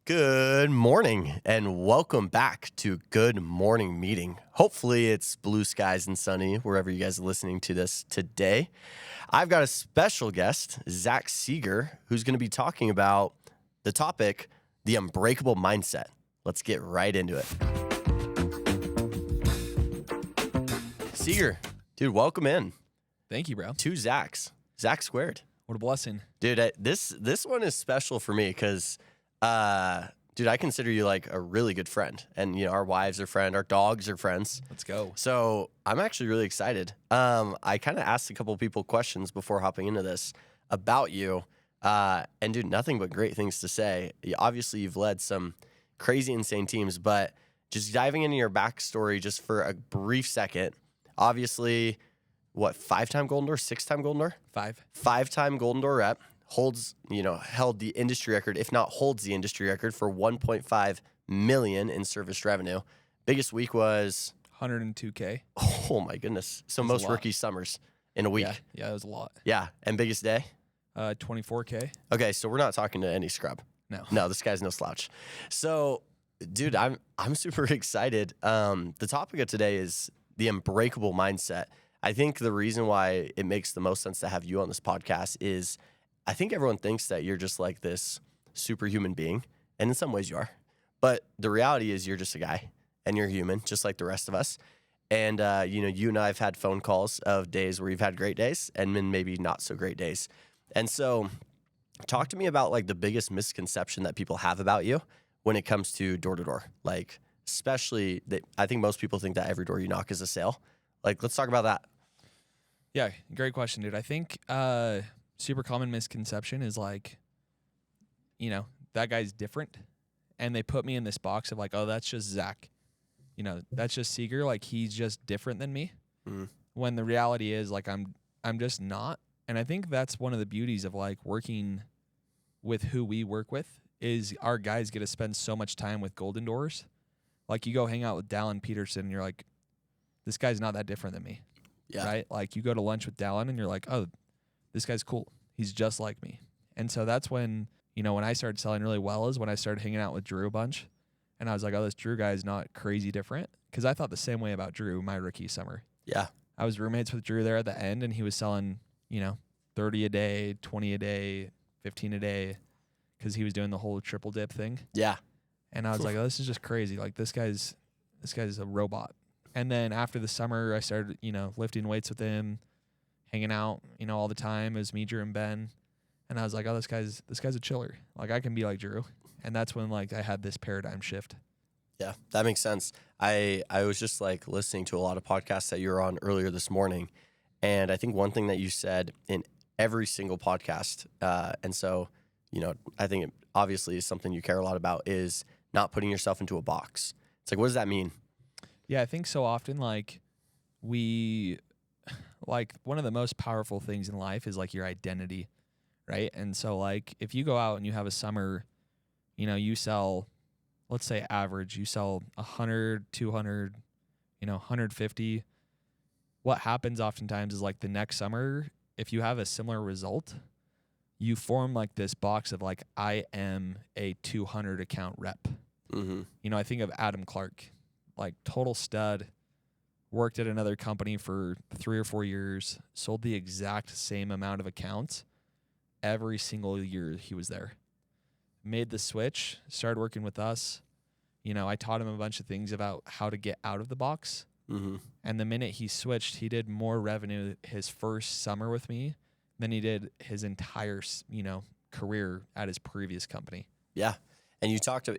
Good morning and welcome back to Good Morning Meeting. Hopefully it's blue skies and sunny wherever you guys are listening to this today. I've got a special guest, Zach Seager, who's going to be talking about the topic, the unbreakable mindset. Let's get right into it. Seager, dude, welcome in. Thank you, bro. Two Zachs. Zach squared. What a blessing. Dude, this one is special for me because dude, I consider you like a really good friend, and our wives are friends, our dogs are friends. Let's go. So I'm actually really excited. I kind of asked a couple of people questions before hopping into this about you, and dude, nothing but great things to say. Obviously, you've led some crazy, insane teams, but just diving into your backstory just for a brief second. Obviously, what, 5-time Golden Door, 6-time Golden Door? 5-time Golden Door rep. Held the industry record, if not holds the industry record for 1.5 million in service revenue. Biggest week was 102K. Oh my goodness. So most rookie summers in a week. Yeah, it was a lot. Yeah. And biggest day? 24K. Okay, so we're not talking to any scrub. No, this guy's no slouch. So, dude, I'm super excited. The topic of today is the unbreakable mindset. I think the reason why it makes the most sense to have you on this podcast is I think everyone thinks that you're just like this superhuman being, and in some ways you are. But the reality is you're just a guy, and you're human, just like the rest of us. And, you and I have had phone calls of days where you've had great days and then maybe not so great days. And so talk to me about, like, the biggest misconception that people have about you when it comes to door-to-door. Like, especially, I think most people think that every door you knock is a sale. Like, let's talk about that. Yeah, great question, dude. I think super common misconception is like, that guy's different. And they put me in this box of like, oh, that's just Zach. That's just Seager. Like, he's just different than me. Mm. When the reality is, like, I'm just not. And I think that's one of the beauties of, like, working with who we work with is our guys get to spend so much time with Golden Doors. Like, you go hang out with Dallin Peterson, and you're like, this guy's not that different than me. Yeah. Right? Like, you go to lunch with Dallin, and you're like, oh, this guy's cool. He's just like me. And so that's when, when I started selling really well is when I started hanging out with Drew a bunch. And I was like, oh, this Drew guy is not crazy different. Because I thought the same way about Drew my rookie summer. Yeah. I was roommates with Drew there at the end, and he was selling, 30 a day, 20 a day, 15 a day, because he was doing the whole triple dip thing. Yeah. And I was like, oh, this is just crazy. Like, this guy's a robot. And then after the summer, I started, lifting weights with him, hanging out, all the time. It was me, Drew, and Ben. And I was like, oh, this guy's a chiller. Like, I can be like Drew. And that's when, like, I had this paradigm shift. Yeah, that makes sense. I was just, like, listening to a lot of podcasts that you were on earlier this morning. And I think one thing that you said in every single podcast, and so, I think it obviously is something you care a lot about, is not putting yourself into a box. It's like, what does that mean? Yeah, I think so often, like, one of the most powerful things in life is, like, your identity, right? And so, like, if you go out and you have a summer, you sell, let's say average, you sell 100, 200, 150. What happens oftentimes is, like, the next summer, if you have a similar result, you form, like, this box of, like, I am a 200 account rep. Mm-hmm. I think of Adam Clark, like, total stud, worked at another company for 3 or 4 years, sold the exact same amount of accounts every single year he was there. Made the switch, started working with us. I taught him a bunch of things about how to get out of the box. Mm-hmm. And the minute he switched, he did more revenue his first summer with me than he did his entire, career at his previous company. Yeah. And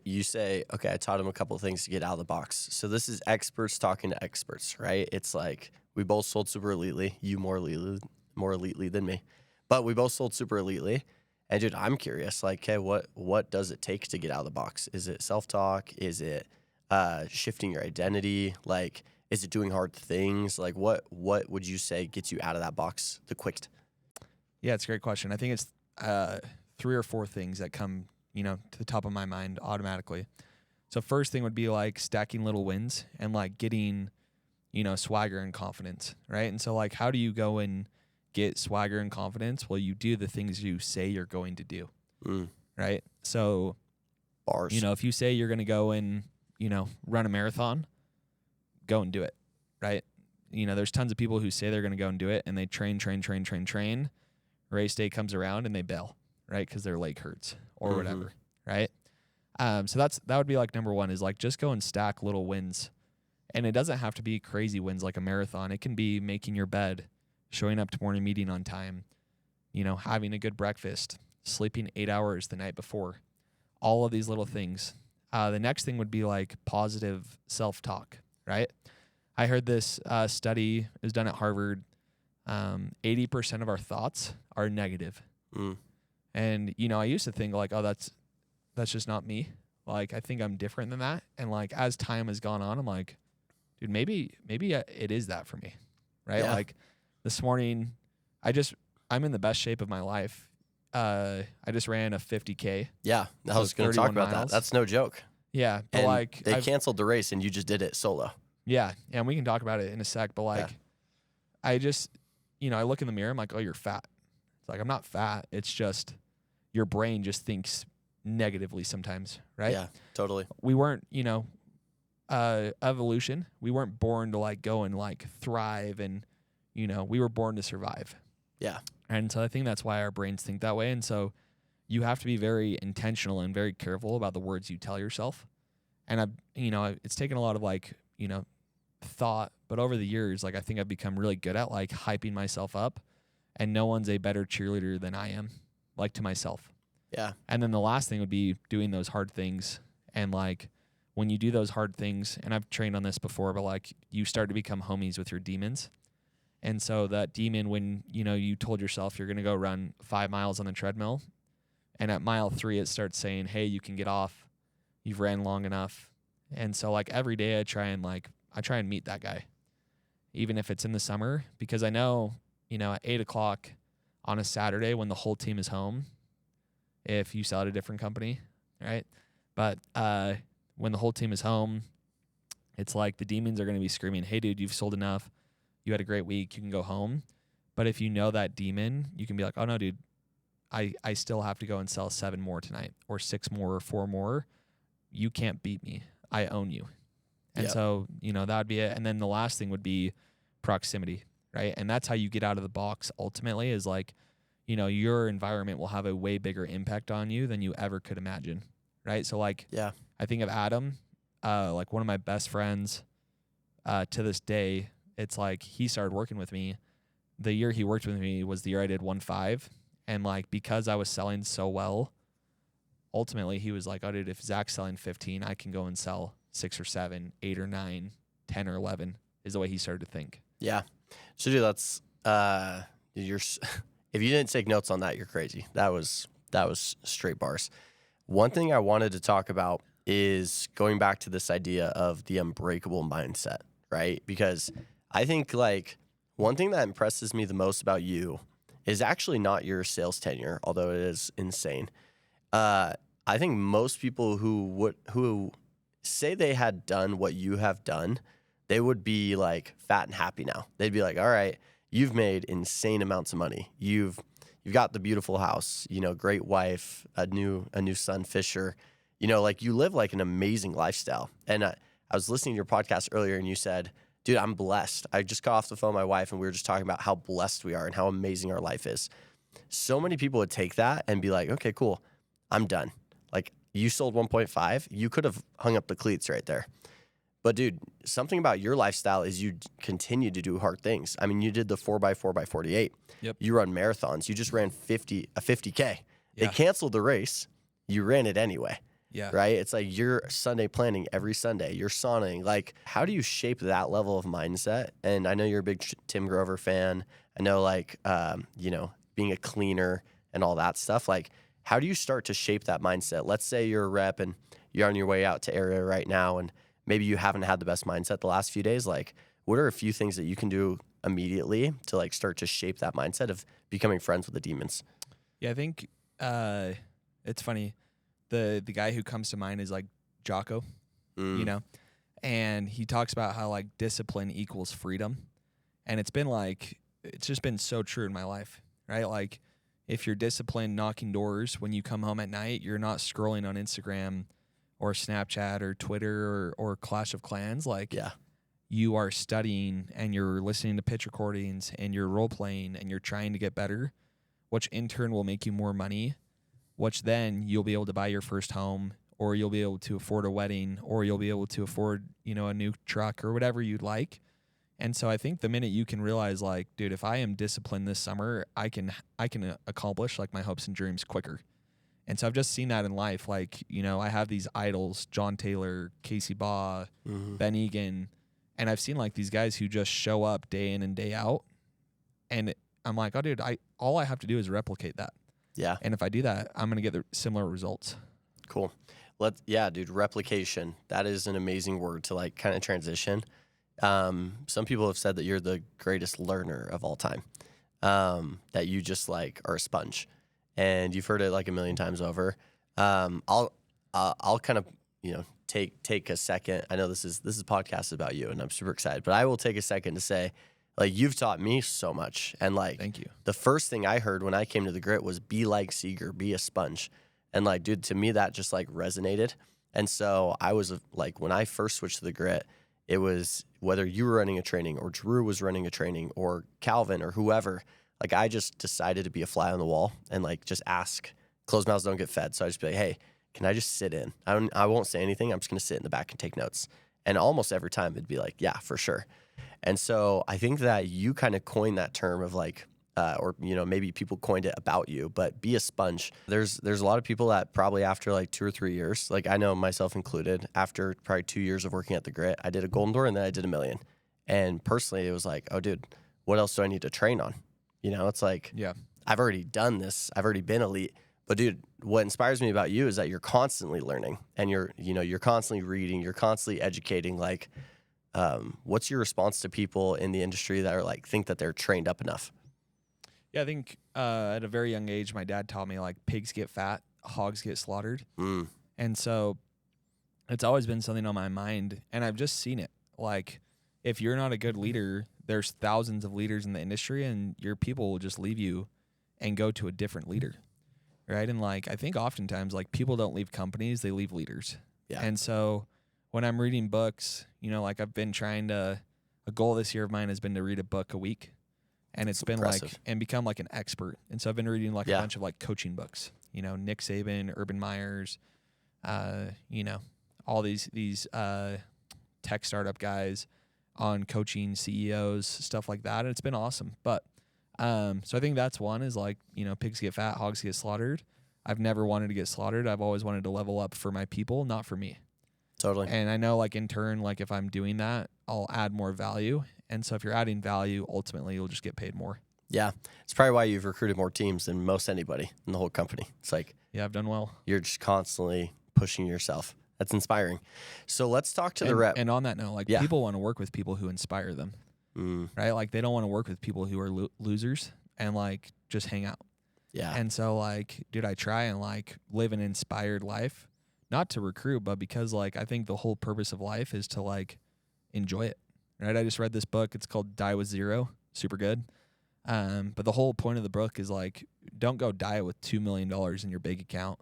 you say, okay, I taught him a couple of things to get out of the box. So this is experts talking to experts, right? It's like we both sold super elitely, you more elitely than me, but we both sold super elitely. And dude, I'm curious, like, okay, what does it take to get out of the box? Is it self-talk? Is it shifting your identity? Like, is it doing hard things? Like, what would you say gets you out of that box the quickest? Yeah, it's a great question. I think it's 3 or 4 things that come to the top of my mind automatically. So first thing would be like stacking little wins and like getting, swagger and confidence, right? And so like, how do you go and get swagger and confidence? Well, you do the things you say you're going to do, right? So Bars. You know, if you say you're going to go and, you know, run a marathon, go and do it, right? You know, there's tons of people who say they're going to go and do it, and they train. Race day comes around and they bail, right? Because their leg hurts or whatever, right? So that would be like number one is like just go and stack little wins. And it doesn't have to be crazy wins like a marathon. It can be making your bed, showing up to morning meeting on time, you know, having a good breakfast, sleeping 8 hours the night before, all of these little things. The next thing would be like positive self-talk, right? I heard this study, it was done at Harvard. 80% of our thoughts are negative. And, you know, I used to think like, oh, that's just not me. Like, I think I'm different than that. And like, as time has gone on, I'm like, dude, maybe it is that for me, right? Yeah. Like this morning, I'm in the best shape of my life. I just ran a 50K. Yeah, I was going to talk about miles. that. That's no joke. Yeah, but and like they canceled the race and you just did it solo. Yeah, and we can talk about it in a sec. But like, I just, you know, I look in the mirror, I'm like, oh, you're fat. It's like I'm not fat. It's just your brain just thinks negatively sometimes, right? Yeah, totally. We weren't, you know, evolution. We weren't born to like go and like thrive, and you know, we were born to survive. Yeah. And so I think that's why our brains think that way. And so you have to be very intentional and very careful about the words you tell yourself. And it's taken a lot of like, you know, thought, but over the years, like I think I've become really good at like hyping myself up, and no one's a better cheerleader than I am, like to myself. Yeah. And then the last thing would be doing those hard things. And like when you do those hard things, and I've trained on this before, but like you start to become homies with your demons. And so that demon, when, you know, you told yourself you're going to go run 5 miles on the treadmill, and at mile 3, it starts saying, hey, you can get off. You've ran long enough. And so like every day I try and meet that guy, even if it's in the summer, because I know, you know, at 8:00 on a Saturday when the whole team is home, if you sell at a different company, right? But when the whole team is home, it's like the demons are going to be screaming, hey, dude, you've sold enough. You had a great week. You can go home. But if you know that demon, you can be like, oh, no, dude, I still have to go and sell 7 more tonight, or 6 more, or 4 more. You can't beat me. I own you. And so, you know, that would be it. And then the last thing would be proximity, right? And that's how you get out of the box ultimately, is like, you know, your environment will have a way bigger impact on you than you ever could imagine, right? So like, I think of Adam, like one of my best friends to this day. It's like he started working with me. The year he worked with me was the year I did 1.5. And like, because I was selling so well, ultimately he was like, oh, dude, if Zach's selling 15, I can go and sell 6 or 7, 8 or 9, 10 or 11 is the way he started to think. Yeah. So dude, that's, if you didn't take notes on that, you're crazy. That was straight bars. One thing I wanted to talk about is going back to this idea of the unbreakable mindset, right? Because I think like one thing that impresses me the most about you is actually not your sales tenure, although it is insane. I think most people who say they had done what you have done, they would be like fat and happy now. They'd be like, all right, you've made insane amounts of money. You've got the beautiful house, you know, great wife, a new son, Fisher. You know, like you live like an amazing lifestyle. And I was listening to your podcast earlier, and you said, dude, I'm blessed. I just got off the phone with my wife, and we were just talking about how blessed we are and how amazing our life is. So many people would take that and be like, okay, cool, I'm done. Like, you sold 1.5, you could have hung up the cleats right there. But dude, something about your lifestyle is you continue to do hard things. I mean, you did the 4x4x48. Yep. You run marathons. You just ran a 50K. Yeah. They canceled the race. You ran it anyway. Yeah. Right? It's like you're Sunday planning every Sunday. You're sauning. Like, how do you shape that level of mindset? And I know you're a big Tim Grover fan. I know, like, you know, being a cleaner and all that stuff. Like, how do you start to shape that mindset? Let's say you're a rep and you're on your way out to area right now, and maybe you haven't had the best mindset the last few days. Like, what are a few things that you can do immediately to like start to shape that mindset of becoming friends with the demons? Yeah, I think it's funny. The guy who comes to mind is like Jocko, you know, and he talks about how like discipline equals freedom. And it's just been so true in my life, right? Like if you're disciplined knocking doors when you come home at night, you're not scrolling on Instagram or Snapchat or Twitter or Clash of Clans. Like, Yeah. you are studying and you're listening to pitch recordings and you're role playing and you're trying to get better, which in turn will make you more money, which then you'll be able to buy your first home, or you'll be able to afford a wedding, or you'll be able to afford, a new truck or whatever you'd like. And so I think the minute you can realize, like, dude, if I am disciplined this summer, I can accomplish like my hopes and dreams quicker. And so I've just seen that in life. Like, I have these idols, John Taylor, Casey Baugh, Ben Egan, and I've seen like these guys who just show up day in and day out. And I'm like, oh, dude, all I have to do is replicate that. Yeah. And if I do that, I'm going to get the similar results. Cool. Dude, replication. That is an amazing word to like kind of transition. Some people have said that you're the greatest learner of all time. That you just like are a sponge, and you've heard it like a million times over. I'll kind of, take a second. I know this is a podcast about you, and I'm super excited, but I will take a second to say, like, you've taught me so much. And like, thank you. The first thing I heard when I came to the grit was be like Seager, be a sponge. And like, dude, to me, that just like resonated. And so I was like, when I first switched to the grit, it was whether you were running a training or Drew was running a training or Calvin or whoever, like I just decided to be a fly on the wall and like just ask. Closed mouths don't get fed. So I just be like, hey, can I just sit in? I won't say anything. I'm just going to sit in the back and take notes. And almost every time it'd be like, yeah, for sure. And so I think that you kind of coined that term of like, or maybe people coined it about you, but be a sponge. There's a lot of people that probably after like 2 or 3 years, like I know myself included, after probably 2 years of working at the grit, I did a golden door and then I did a million. And personally, it was like, oh, dude, what else do I need to train on? It's like, yeah, I've already done this. I've already been elite. But dude, what inspires me about you is that you're constantly learning and you're constantly reading, you're constantly educating. Like, what's your response to people in the industry that are like, think that they're trained up enough? Yeah, I think at a very young age, my dad taught me like pigs get fat, hogs get slaughtered. And so it's always been something on my mind. And I've just seen it. Like, if you're not a good leader, there's thousands of leaders in the industry and your people will just leave you and go to a different leader. Right. And like, I think oftentimes like people don't leave companies, they leave leaders. Yeah. And so when I'm reading books, like I've been a goal this year of mine has been to read a book a week. And it's been impressive. Like, and become like an expert. And so I've been reading like a bunch of like coaching books, Nick Saban, Urban Myers, all these tech startup guys on coaching CEOs, stuff like that. And it's been awesome. But so I think that's one is like, pigs get fat, hogs get slaughtered. I've never wanted to get slaughtered. I've always wanted to level up for my people, not for me. Totally. And I know like in turn, like if I'm doing that, I'll add more value. And so if you're adding value, ultimately you'll just get paid more. Yeah. It's probably why you've recruited more teams than most anybody in the whole company. It's like, yeah, I've done well. You're just constantly pushing yourself. That's inspiring. So let's talk to the rep. And on that note, like people want to work with people who inspire them. Right? Like they don't want to work with people who are losers and like just hang out. Yeah. And so like, dude, I try and like live an inspired life, not to recruit, but because like, I think the whole purpose of life is to like enjoy it. Right? I just read this book. It's called Die with Zero. Super good. But the whole point of the book is like, don't go die with $2 million in your bank account.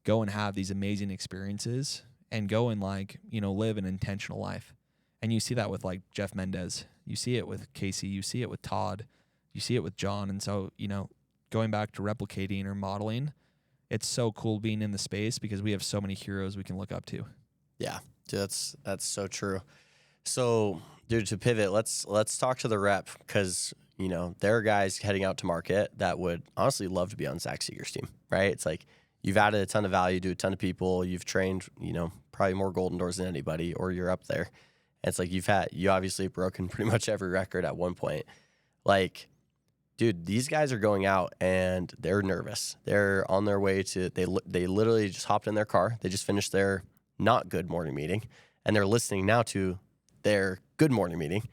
Go and have these amazing experiences and go and like, live an intentional life. And you see that with like Jeff Mendez. You see it with Casey. You see it with Todd. You see it with John. And so, going back to replicating or modeling, it's so cool being in the space because we have so many heroes we can look up to. Yeah, dude, that's so true. So, dude, to pivot, let's talk to the rep because, there are guys heading out to market that would honestly love to be on Zach Seager's team, right? It's like you've added a ton of value to a ton of people. You've trained, probably more golden doors than anybody, or you're up there. And it's like you obviously broken pretty much every record at one point. Like, dude, these guys are going out and they're nervous. They're on their way to, they literally just hopped in their car. They just finished their not good morning meeting and they're listening now to their good morning meeting.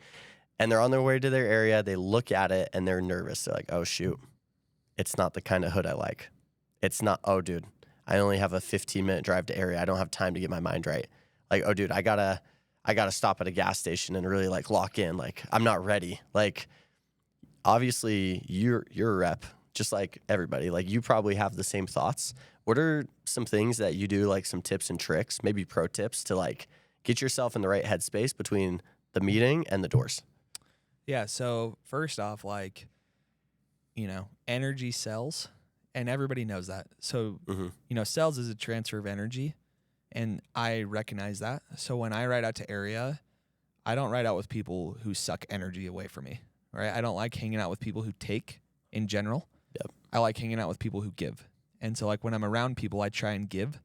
And they're on their way to their area. They look at it and they're nervous. They're like, oh, shoot, it's not the kind of hood I like. It's not, oh, dude, I only have a 15-minute drive to area. I don't have time to get my mind right. Like, oh, dude, I gotta stop at a gas station and really like lock in. Like, I'm not ready. Like, obviously you're a rep. just like everybody. Like you probably have the same thoughts. What are some things that you do, like some tips and tricks, maybe pro tips to like get yourself in the right headspace between the meeting and the doors? Yeah. So first off, like, energy sells, and everybody knows that. So, sales is a transfer of energy, and I recognize that. So when I ride out to area, I don't ride out with people who suck energy away from me, right? I don't like hanging out with people who take in general. Yep. I like hanging out with people who give. And so like when I'm around people, I try and give.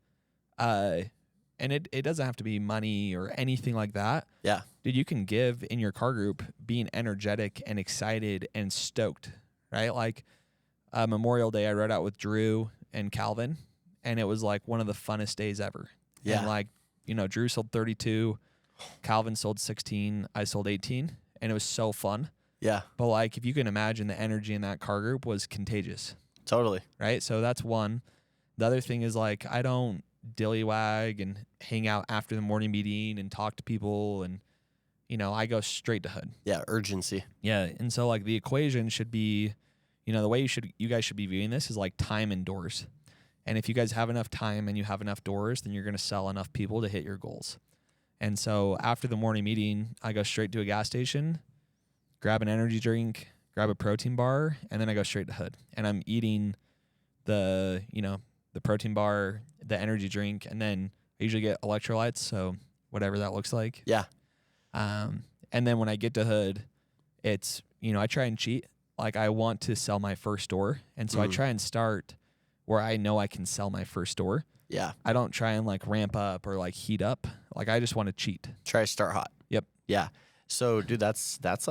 And it doesn't have to be money or anything like that. Yeah. Dude, you can give in your car group being energetic and excited and stoked, right? Like Memorial Day, I rode out with Drew and Calvin, and it was like one of the funnest days ever. Yeah. And like, Drew sold 32, Calvin sold 16, I sold 18, and it was so fun. Yeah. But like, if you can imagine, the energy in that car group was contagious. Totally. Right? So that's one. The other thing is like, I don't dillywag and hang out after the morning meeting and talk to people, and I go straight to hood. Yeah, urgency. Yeah, and so like the equation should be, the way you guys should be viewing this is like time and doors. And if you guys have enough time and you have enough doors, then you're going to sell enough people to hit your goals. And so after the morning meeting, I go straight to a gas station, grab an energy drink, grab a protein bar, and then I go straight to hood. And I'm eating the protein bar, the energy drink, and then I usually get electrolytes, so whatever that looks like. Yeah. And then when I get to hood, it's, I try and cheat. Like I want to sell my first door. And so I try and start where I know I can sell my first door. Yeah. I don't try and like ramp up or like heat up. Like I just want to cheat. Try to start hot. Yep. Yeah. So dude, that's kind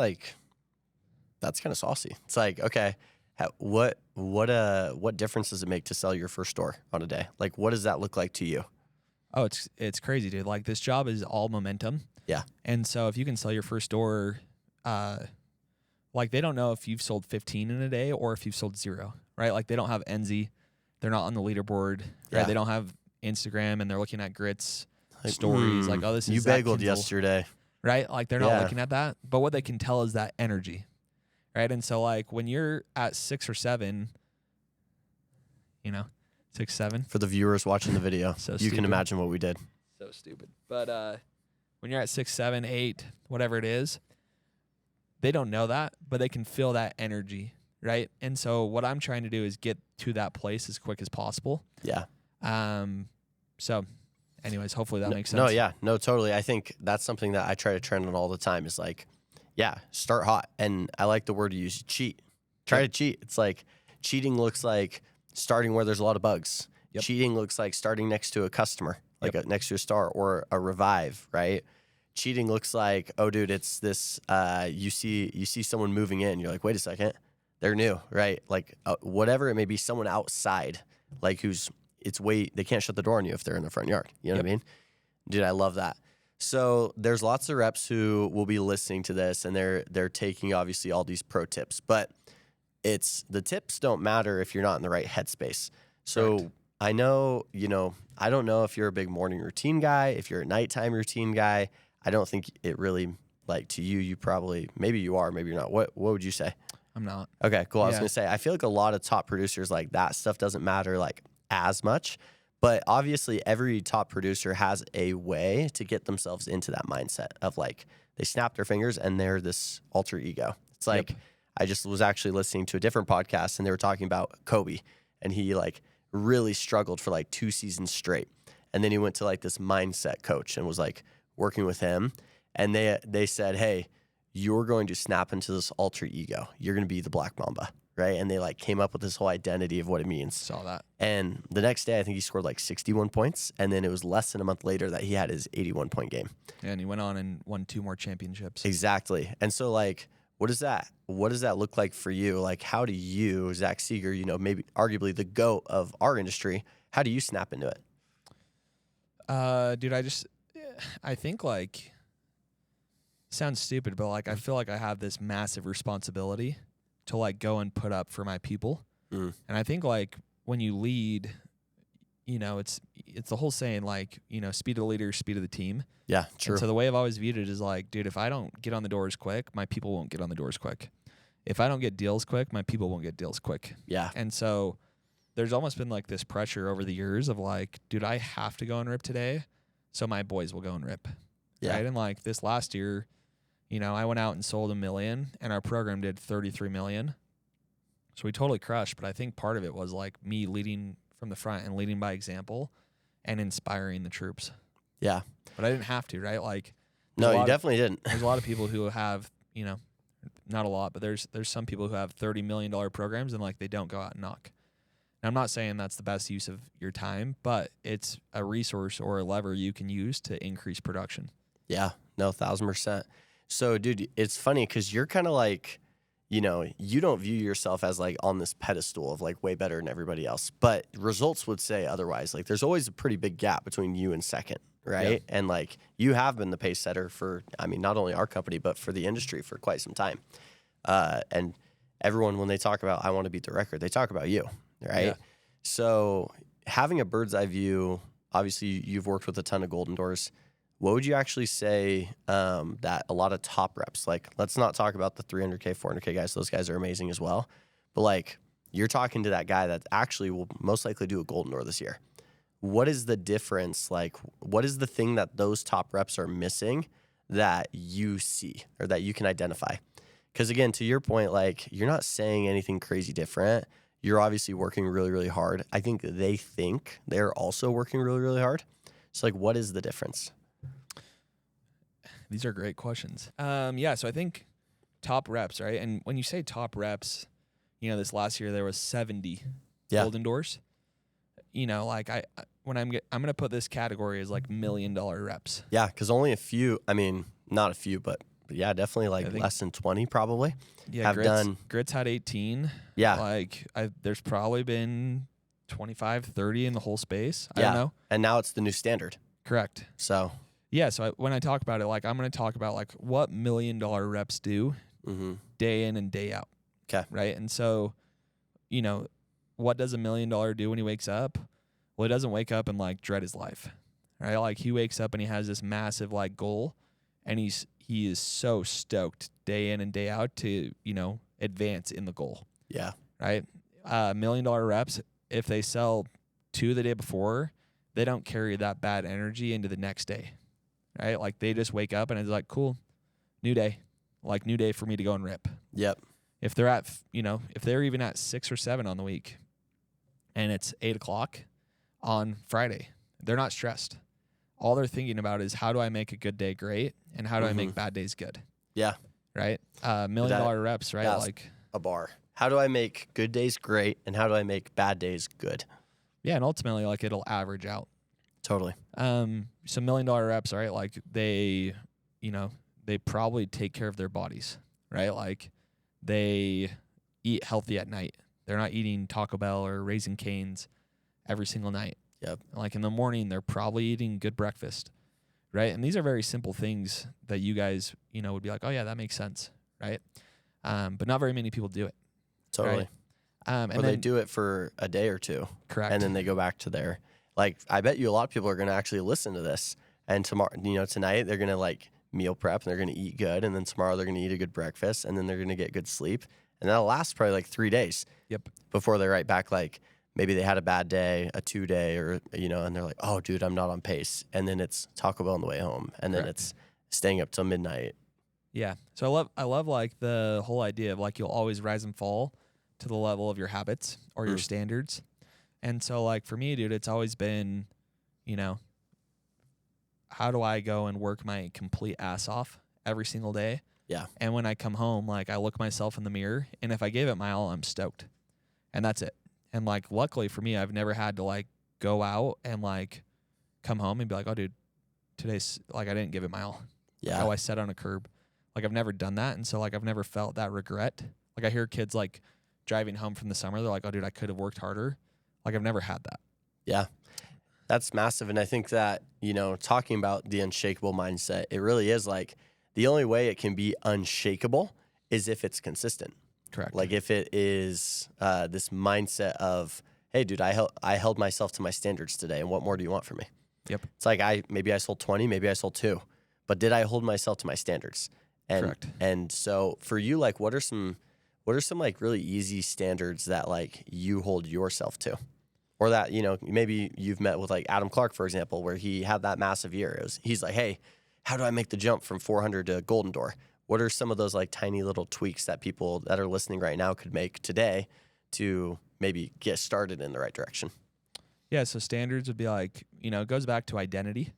of saucy. It's like, okay, what difference does it make to sell your first door on a day? Like, what does that look like to you? Oh, it's crazy, dude. Like this job is all momentum. Yeah. And so if you can sell your first door, like they don't know if you've sold 15 in a day or if you've sold 0, right? Like they don't have NZ. They're not on the leaderboard. Right? Yeah. They don't have Instagram and they're looking at Grit's stories. Like, oh, this is you Zach bageled Kinzel, yesterday. right? Like they're not looking at that. But what they can tell is that energy, right? And so like when you're at 6 or 7, 6, 7. For the viewers watching the video, you can imagine what we did. So stupid. But when you're at 6, 7, 8, whatever it is, they don't know that, but they can feel that energy, right? And so what I'm trying to do is get to that place as quick as possible. Yeah. So anyways, hopefully that makes sense. No, yeah. No, totally. I think that's something that I try to trend on all the time is like, yeah, start hot. And I like the word you use, cheat. Try to cheat. It's like cheating looks like starting where there's a lot of bugs. Yep. Cheating looks like starting next to a customer, like next to a star or a revive, right? Cheating looks like, oh, dude, it's this. You see someone moving in. You're like, wait a second, they're new, right? Like whatever it may be, someone outside, like they can't shut the door on you if they're in the front yard. You know what I mean? Dude, I love that. So there's lots of reps who will be listening to this, and they're taking obviously all these pro tips, but the tips don't matter if you're not in the right headspace. So correct. I know, I don't know if you're a big morning routine guy, if you're a nighttime routine guy. I don't think it really, like, to you probably, maybe you are, maybe you're not. What would you say? I'm not. Okay, cool. I was going to say, I feel like a lot of top producers, like, that stuff doesn't matter, like, as much. But obviously, every top producer has a way to get themselves into that mindset of, like, they snap their fingers and they're this alter ego. It's like, I just was actually listening to a different podcast, and they were talking about Kobe, and he, like, really struggled for, like, 2 seasons straight. And then he went to, like, this mindset coach and was, like, working with him, and they said, hey, you're going to snap into this alter ego. You're going to be the Black Mamba, right? And they like came up with this whole identity of what it means. Saw that. And the next day, I think he scored like 61 points, and then it was less than a month later that he had his 81-point game. Yeah, and he went on and won 2 more championships. Exactly. And so like, what does that look like for you? Like, how do you, Zach Seager, maybe arguably the GOAT of our industry, how do you snap into it? Dude, I think like, sounds stupid, but like I feel like I have this massive responsibility to like go and put up for my people. And I think like when you lead, it's the whole saying like, speed of the leader, speed of the team. Yeah, true. And so the way I've always viewed it is like, dude, if I don't get on the doors quick, my people won't get on the doors quick. if I don't get deals quick, my people won't get deals quick. Yeah. And so there's almost been like this pressure over the years of like, dude, I have to go and rip today, so my boys will go and rip. Yeah. Right. And like this last year, you know, I went out and sold $1 million, and our program did $33 million. So we totally crushed. But I think part of it was like me leading from the front and leading by example and inspiring the troops. Yeah. But I didn't have to, right? Like, no, you definitely didn't. There's a lot of people who have, you know, not a lot, but there's some people who have $30 million programs and like they don't go out and knock. And I'm not saying that's the best use of your time, but it's a resource or a lever you can use to increase production. Yeah, no, 1,000%. So, dude, it's funny because you're kind of like, you know, you don't view yourself as like on this pedestal of like way better than everybody else, but results would say otherwise. Like there's always a pretty big gap between you and second. Right. Yeah. And like you have been the pace setter for, I mean, not only our company, but for the industry for quite some time. And everyone, when they talk about, I want to beat the record, they talk about you. Right. Yeah. So having a bird's eye view, obviously you've worked with a ton of Golden Doors. What would you actually say that a lot of top reps, like let's not talk about the 300K, 400K guys. Those guys are amazing as well. But like you're talking to that guy that actually will most likely do a Golden Door this year. What is the difference? Like, what is the thing that those top reps are missing that you see or that you can identify? Because again, to your point, like you're not saying anything crazy different. You're obviously working really, really hard. I think they're also working really, really hard. So like, what is the difference? These are great questions. Yeah, so I think top reps, right? And when you say top reps, you know, this last year there was 70 Golden Doors. You know, like I'm gonna put this category as like $1 million reps. Yeah, because only a few. I mean, not a few, but yeah, definitely like less than 20 probably. Yeah, Grits had 18. Yeah, like there's probably been 25, 30 in the whole space. I don't know. And now it's the new standard. Correct. So yeah, so when I talk about it, like I'm gonna talk about like what $1 million reps do day in and day out. Okay. Right, and so, you know. What does $1 million do when he wakes up? Well, he doesn't wake up and like dread his life, right? Like he wakes up and he has this massive like goal, and he is so stoked day in and day out to, you know, advance in the goal. Yeah. Right. $1 million reps. If they sell 2 the day before, they don't carry that bad energy into the next day, right? Like they just wake up and it's like, cool, new day, like new day for me to go and rip. Yep. If they're at, you know, if they're even at 6 or 7 on the week, and it's 8:00 on Friday, they're not stressed. All they're thinking about is how do I make a good day great, and how do I make bad days good? Yeah. Right. $1 million reps. Right. Like a bar. How do I make good days great, and how do I make bad days good? Yeah, and ultimately, like it'll average out. Totally. So $1 million reps. Right. Like they probably take care of their bodies. Right. Like they eat healthy at night. They're not eating Taco Bell or Raising Cane's every single night. Yep. Like in the morning, they're probably eating good breakfast, right? And these are very simple things that you guys, you know, would be like, oh yeah, that makes sense, right? But not very many people do it. Totally. Right? Or they do it for a day or two. Correct. And then they go back to their, like, I bet you a lot of people are going to actually listen to this. And tomorrow, you know, tonight they're going to like meal prep and they're going to eat good. And then tomorrow they're going to eat a good breakfast. And then they're going to get good sleep. And that'll last probably like 3 days. Yep. Before they're right back, like maybe they had a bad day, a 2-day, or, you know, and they're like, oh, dude, I'm not on pace. And then it's Taco Bell on the way home. And then it's staying up till midnight. Yeah. So I love like the whole idea of like you'll always rise and fall to the level of your habits or your standards. And so like for me, dude, it's always been, you know, how do I go and work my complete ass off every single day? Yeah. And when I come home, like I look myself in the mirror, and if I gave it my all, I'm stoked. And that's it. And like luckily for me, I've never had to like go out and like come home and be like, oh dude, today's like I didn't give it my all. Yeah. Like, oh, I sat on a curb. Like I've never done that. And so like I've never felt that regret. Like I hear kids like driving home from the summer, they're like, oh dude, I could have worked harder. Like I've never had that. Yeah. That's massive. And I think that, you know, talking about the unshakable mindset, it really is like the only way it can be unshakable is if it's consistent. Correct. Like if it is this mindset of, hey, dude, I held myself to my standards today, and what more do you want from me? Yep. It's like maybe I sold 20, maybe I sold 2, but did I hold myself to my standards? And, correct. And so for you, like, what are some what are some like really easy standards that like you hold yourself to? Or that, maybe you've met with like Adam Clark, for example, where he had that massive year. He's like, hey, how do I make the jump from 400 to Golden Door? What are some of those like tiny little tweaks that people that are listening right now could make today to maybe get started in the right direction? Yeah, so standards would be like, it goes back to identity.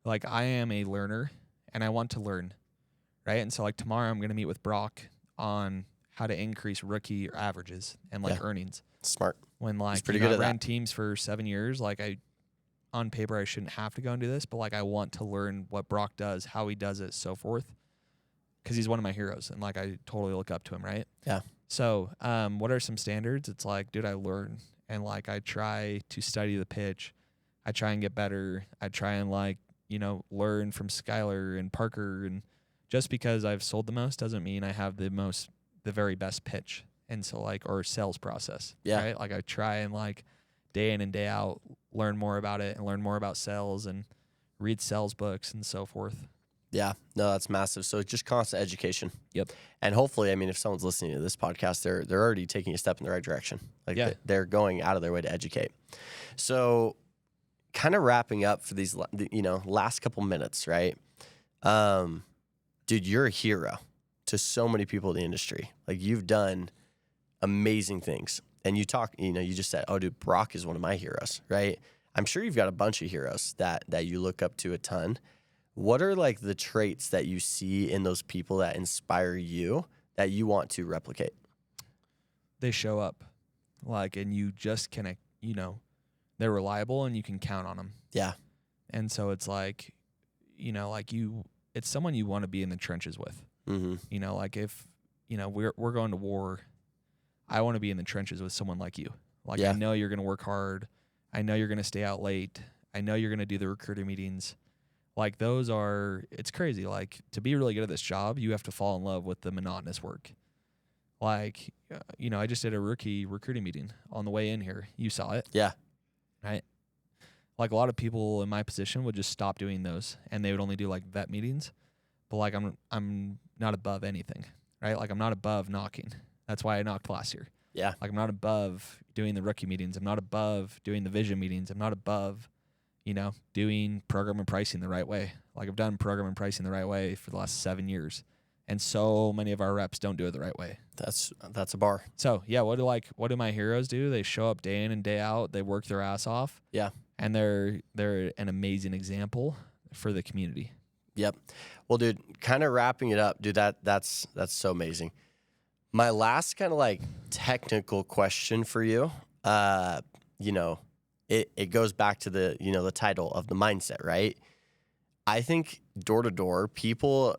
Like, I am a learner and I want to learn, right? And so like tomorrow I'm going to meet with Brock on how to increase rookie averages and like earnings. Smart. When like pretty good I at ran that. teams for 7 years, like on paper I shouldn't have to go and do this, but like I want to learn what Brock does, how he does it, so forth, because he's one of my heroes and like I totally look up to him, right? Yeah. So what are some standards? It's like, dude, I learn and like I try to study the pitch. I try and get better. I try and like, learn from Skylar and Parker, and just because I've sold the most doesn't mean I have the very best pitch. And so like, or sales process, right? Like I try and like day in and day out, learn more about it and learn more about sales and read sales books and so forth. Yeah, no, that's massive. So just constant education. Yep. And hopefully, I mean, if someone's listening to this podcast, they're already taking a step in the right direction. Like they're going out of their way to educate. So kind of wrapping up for these, last couple minutes, right? Dude, you're a hero to so many people in the industry. Like you've done amazing things. And you just said, oh, dude, Brock is one of my heroes, right? I'm sure you've got a bunch of heroes that you look up to a ton. What are like the traits that you see in those people that inspire you that you want to replicate? They show up, like, and you just can, they're reliable and you can count on them. Yeah. And so it's like, it's someone you want to be in the trenches with. Mm-hmm. Like if, we're going to war, I want to be in the trenches with someone like you. Like, I know you're going to work hard. I know you're going to stay out late. I know you're going to do the recruiter meetings. Like it's crazy. Like to be really good at this job, you have to fall in love with the monotonous work. Like, I just did a rookie recruiting meeting on the way in here. You saw it. Yeah. Right. Like a lot of people in my position would just stop doing those and they would only do like vet meetings. But like, I'm not above anything, right? Like I'm not above knocking. That's why I knocked last year. Yeah. Like I'm not above doing the rookie meetings. I'm not above doing the vision meetings. I'm not above, doing program and pricing the right way. Like I've done program and pricing the right way for the last 7 years. And so many of our reps don't do it the right way. That's a bar. So yeah, what do my heroes do? They show up day in and day out. They work their ass off. Yeah. And they're an amazing example for the community. Yep. Well, dude, kind of wrapping it up, dude, that's so amazing. My last kind of like technical question for you, it goes back to the, the title of the mindset, right? I think door to door, people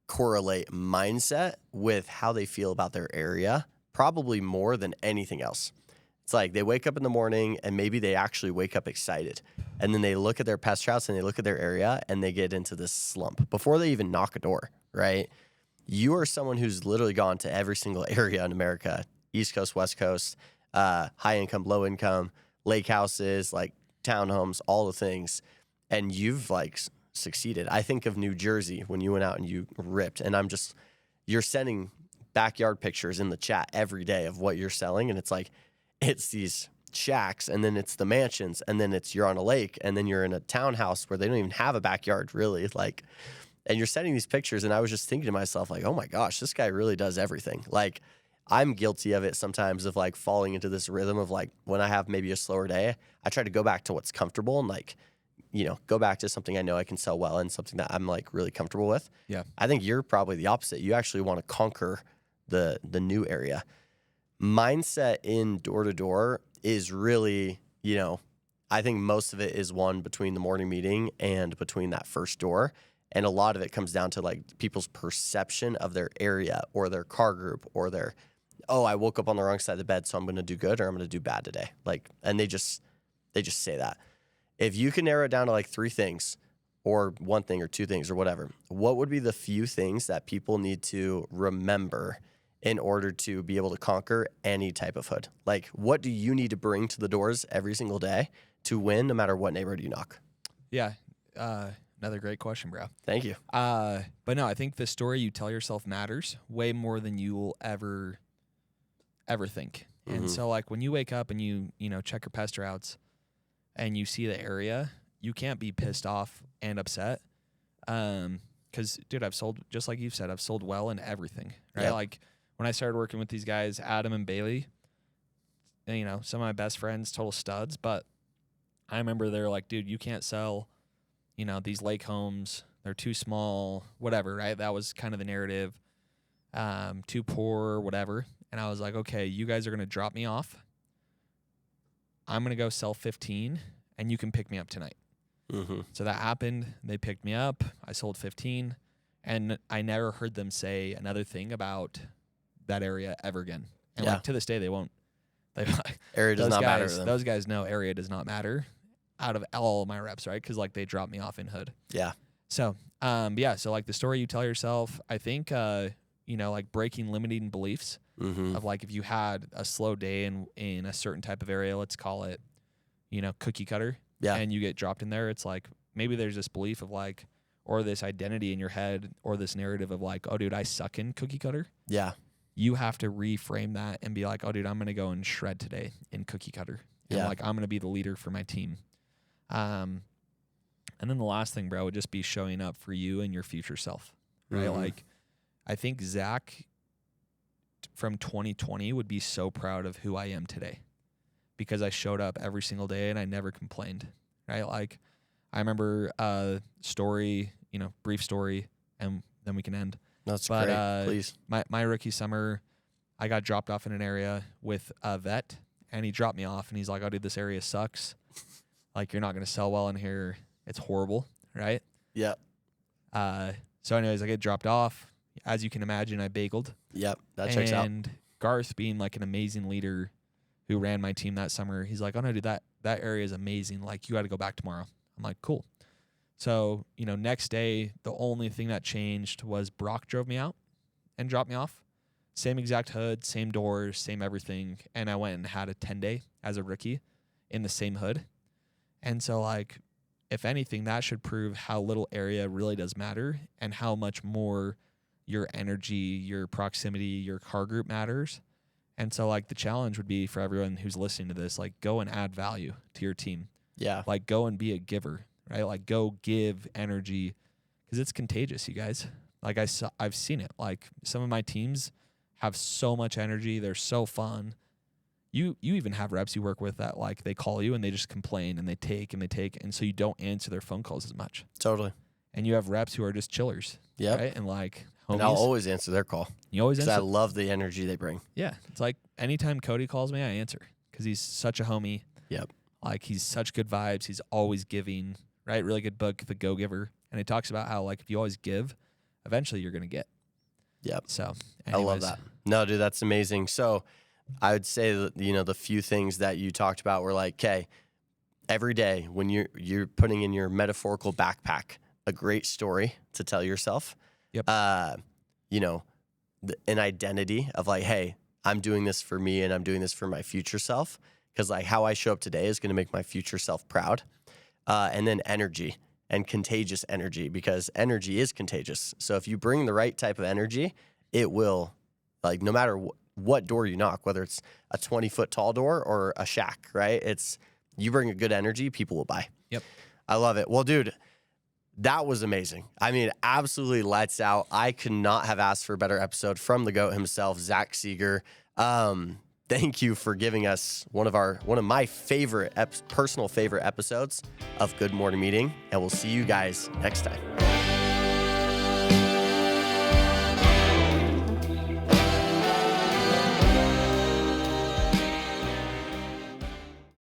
correlate mindset with how they feel about their area, probably more than anything else. It's like they wake up in the morning and maybe they actually wake up excited. And then they look at their pest routes and they look at their area and they get into this slump before they even knock a door, right? You are someone who's literally gone to every single area in America, East Coast, West Coast, high income, low income, lake houses, like townhomes, all the things. And you've like succeeded. I think of New Jersey when you went out and you ripped, and you're sending backyard pictures in the chat every day of what you're selling. And it's like, it's these shacks and then it's the mansions and then you're on a lake and then you're in a townhouse where they don't even have a backyard really. Like, and you're sending these pictures. And I was just thinking to myself, like, oh my gosh, this guy really does everything. Like, I'm guilty of it sometimes of like falling into this rhythm of like when I have maybe a slower day, I try to go back to what's comfortable and like, go back to something I know I can sell well and something that I'm like really comfortable with. Yeah. I think you're probably the opposite. You actually want to conquer the new area. Mindset in door to door is really, I think most of it is won between the morning meeting and between that first door. And a lot of it comes down to like people's perception of their area or their car group or I woke up on the wrong side of the bed, so I'm going to do good or I'm going to do bad today. Like, and they just say that. If you can narrow it down to like 3 things or 1 thing or 2 things or whatever, what would be the few things that people need to remember in order to be able to conquer any type of hood? Like, what do you need to bring to the doors every single day to win no matter what neighborhood you knock? Yeah. Another great question, bro. Thank you. But no, I think the story you tell yourself matters way more than you will ever ever think. And so like when you wake up and you check your pest routes and you see the area, you can't be pissed off and upset. Cause dude, I've sold, just like you've said, I've sold well in everything, right? Yep. Like when I started working with these guys, Adam and Bailey, some of my best friends, total studs, but I remember they're like, dude, you can't sell, these lake homes. They're too small, whatever, right? That was kind of the narrative. Too poor, whatever. And I was like, okay, you guys are going to drop me off. I'm going to go sell 15 and you can pick me up tonight. So that happened. They picked me up. I sold 15 and I never heard them say another thing about that area ever again. And like to this day, they won't. Area does not matter to them. Those guys know area does not matter out of all my reps, right? Because like they dropped me off in Hood. Yeah. So, so like the story you tell yourself, I think, like breaking limiting beliefs of like if you had a slow day in a certain type of area, let's call it, cookie cutter. Yeah. And you get dropped in there. It's like maybe there's this belief of like, or this identity in your head or this narrative of like, oh, dude, I suck in cookie cutter. Yeah. You have to reframe that and be like, oh, dude, I'm going to go and shred today in cookie cutter. And like, I'm going to be the leader for my team. And then the last thing, bro, would just be showing up for you and your future self, right? Like, I think Zach from 2020 would be so proud of who I am today because I showed up every single day and I never complained, right? Like, I remember a story, brief story, and then we can end. That's great, please. My rookie summer, I got dropped off in an area with a vet, and he dropped me off, and he's like, oh, dude, this area sucks. Like, you're not going to sell well in here. It's horrible, right? Yeah. So anyways, I get dropped off. As you can imagine, I bageled. Yep, that checks out. And Garth, being like an amazing leader who ran my team that summer, he's like, oh, no, dude, that area is amazing. Like, you got to go back tomorrow. I'm like, cool. So, next day, the only thing that changed was Brock drove me out and dropped me off. Same exact hood, same doors, same everything. And I went and had a 10-day as a rookie in the same hood. And so, like, if anything, that should prove how little area really does matter and how much more your energy, your proximity, your car group matters. And so, like, the challenge would be for everyone who's listening to this, like, go and add value to your team. Yeah. Like, go and be a giver, right? Like, go give energy because it's contagious, you guys. Like, I've seen it. Like, some of my teams have so much energy. They're so fun. You even have reps you work with that, like, they call you and they just complain and they take. And so you don't answer their phone calls as much. Totally. And you have reps who are just chillers. Yeah. Right? And like, homies. And I'll always answer their call. You always answer. Because I love the energy they bring. Yeah. It's like anytime Cody calls me, I answer because he's such a homie. Yep. Like, he's such good vibes. He's always giving, right? Really good book, The Go Giver. And it talks about how, like, if you always give, eventually you're going to get. Yep. So, anyways. I love that. No, dude, that's amazing. So, I would say that, the few things that you talked about were like, okay, every day when you're putting in your metaphorical backpack a great story to tell yourself. Yep. An identity of like, hey, I'm doing this for me and I'm doing this for my future self. Because like how I show up today is going to make my future self proud. And then energy and contagious energy, because energy is contagious. So if you bring the right type of energy, it will, like, no matter what door you knock, whether it's a 20-foot tall door or a shack, right? You bring a good energy, people will buy. Yep. I love it. Well, dude, that was amazing. I mean, absolutely lights out. I could not have asked for a better episode from the GOAT himself, Zach Seager. Thank you for giving us one of my favorite, personal favorite episodes of Good Morning Meeting, and we'll see you guys next time.